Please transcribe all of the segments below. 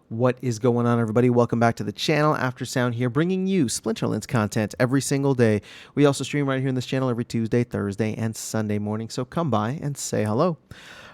What is going on, everybody? Welcome back to the channel. After Sound here, bringing you Splinterlands content every single day. We also stream right here in this channel every Tuesday, Thursday, and Sunday morning, so come by and say hello.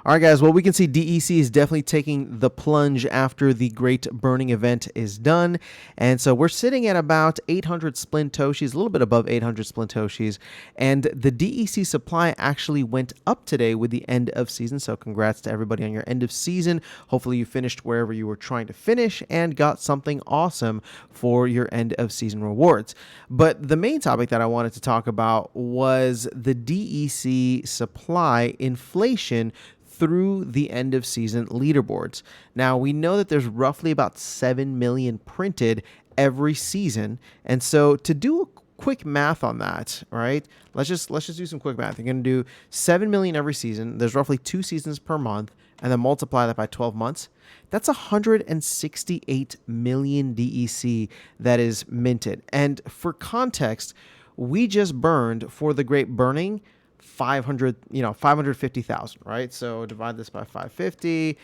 All right, guys, well, we can see DEC is definitely taking the plunge after the Great Burning event is done. And so we're sitting at about 800 Splintoshis, a little bit above 800 Splintoshis. And the DEC supply actually went up today with the end of season. So congrats to everybody on your end of season. Hopefully you finished wherever you were trying to finish and got something awesome for your end of season rewards. But the main topic that I wanted to talk about was the DEC supply inflation through the end of season leaderboards. Now, we know that there's roughly about 7 million printed every season. And so to do a quick math on that, right? Let's just do some quick math. You're going to do 7 million every season. There's roughly 2 seasons per month, and then multiply that by 12 months. That's 168 million DEC that is minted. And for context, we just burned for the Great Burning 550,000, right? So divide this by 550.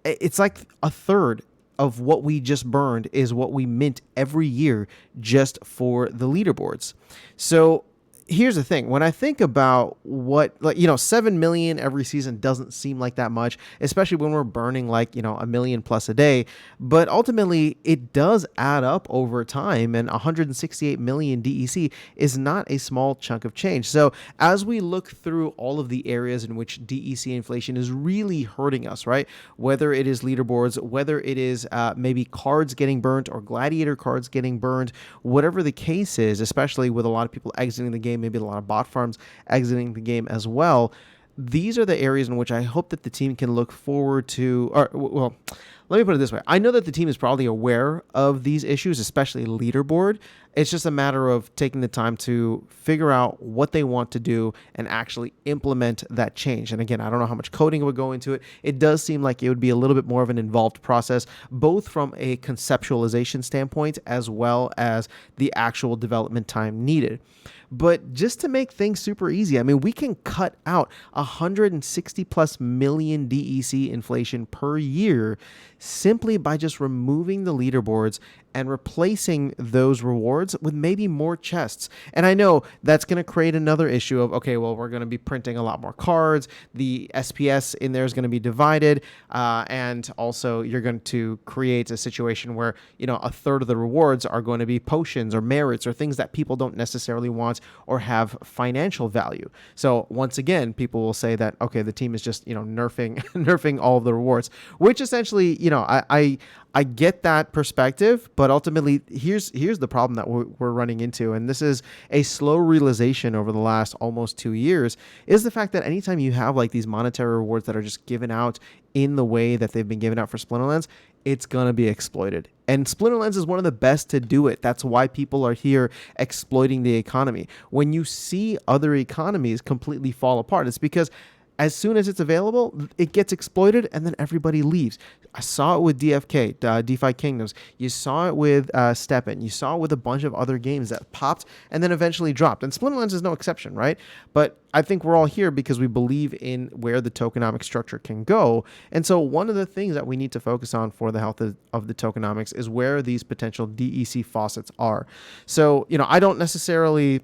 It's like a third of what we just burned is what we mint every year just for the leaderboards. So here's the thing. When I think about what, 7 million every season doesn't seem like that much, especially when we're burning a million plus a day. But ultimately, it does add up over time, and 168 million DEC is not a small chunk of change. So as we look through all of the areas in which DEC inflation is really hurting us, right? Whether it is leaderboards, whether it is maybe cards getting burnt or gladiator cards getting burned, whatever the case is, especially with a lot of people exiting the game, maybe a lot of bot farms exiting the game as well. These are the areas in which I hope that the team can look forward to, or, well, let me put it this way. I know that the team is probably aware of these issues, especially leaderboard. It's just a matter of taking the time to figure out what they want to do and actually implement that change. And again, I don't know how much coding would go into it. It does seem like it would be a little bit more of an involved process, both from a conceptualization standpoint as well as the actual development time needed. But just to make things super easy, I mean, we can cut out 160 plus million DEC inflation per year simply by just removing the leaderboards and replacing those rewards with maybe more chests. And I know that's going to create another issue of, okay, well, we're going to be printing a lot more cards. The SPS in there is going to be divided. And also you're going to create a situation where, a third of the rewards are going to be potions or merits or things that people don't necessarily want or have financial value. So once again, people will say that, okay, the team is just, nerfing all of the rewards, which essentially, I get that perspective, but ultimately here's the problem that we're running into. And this is a slow realization over the last almost 2 years, is the fact that anytime you have like these monetary rewards that are just given out in the way that they've been given out for Splinterlands, it's going to be exploited. And Splinterlands is one of the best to do it. That's why people are here exploiting the economy. When you see other economies completely fall apart, it's because as soon as it's available, it gets exploited and then everybody leaves. I saw it with DFK, DeFi Kingdoms. You saw it with Steppen. You saw it with a bunch of other games that popped and then eventually dropped. And Splinterlands is no exception, right? But I think we're all here because we believe in where the tokenomic structure can go. And so one of the things that we need to focus on for the health of the tokenomics is where these potential DEC faucets are. So, I don't necessarily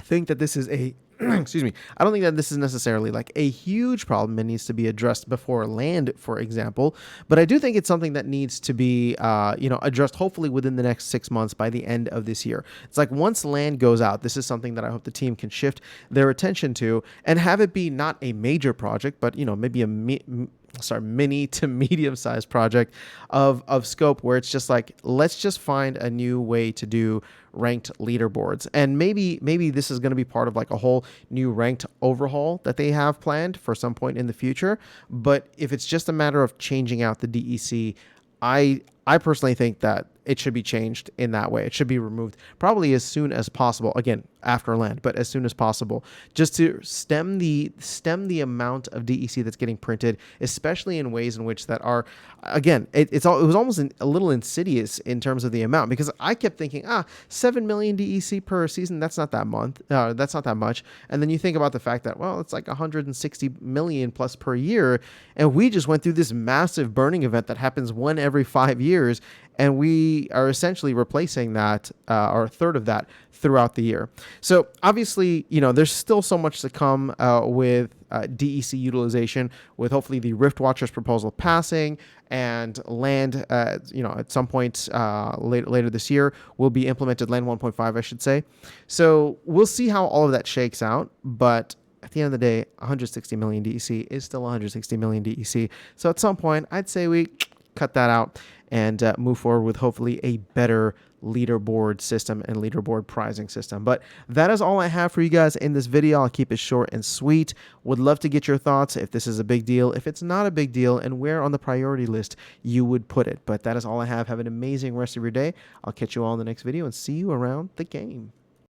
think that this is a excuse me. I don't think that this is necessarily like a huge problem and needs to be addressed before land, for example. But I do think it's something that needs to be, addressed hopefully within the next 6 months by the end of this year. It's like once land goes out, this is something that I hope the team can shift their attention to and have it be not a major project, but, maybe a mini to medium-sized project of scope where it's just like, let's just find a new way to do ranked leaderboards. And maybe this is going to be part of like a whole new ranked overhaul that they have planned for some point in the future. But if it's just a matter of changing out the DEC, I personally think that it should be changed in that way. It should be removed probably as soon as possible. Again, after land, but as soon as possible, just to stem the amount of DEC that's getting printed, especially in ways in which that are, again, it was almost a little insidious in terms of the amount, because I kept thinking, 7 million DEC per season, that's not that's not that much. And then you think about the fact that, well, it's like 160 million plus per year, and we just went through this massive burning event that happens one every 5 years, and we are essentially replacing that, or a third of that, throughout the year. So obviously, there's still so much to come with DEC utilization, with hopefully the Rift Watchers proposal passing, and land, at some point later this year will be implemented, land 1.5, I should say. So we'll see how all of that shakes out, but at the end of the day, 160 million DEC is still 160 million DEC. So at some point, I'd say we cut that out and move forward with hopefully a better leaderboard system and leaderboard prizing system. But that is all I have for you guys in this video. I'll keep it short and sweet. Would love to get your thoughts, if this is a big deal, if it's not a big deal, and where on the priority list you would put it. But that is all I have. Have an amazing rest of your day. I'll catch you all in the next video and see you around the game.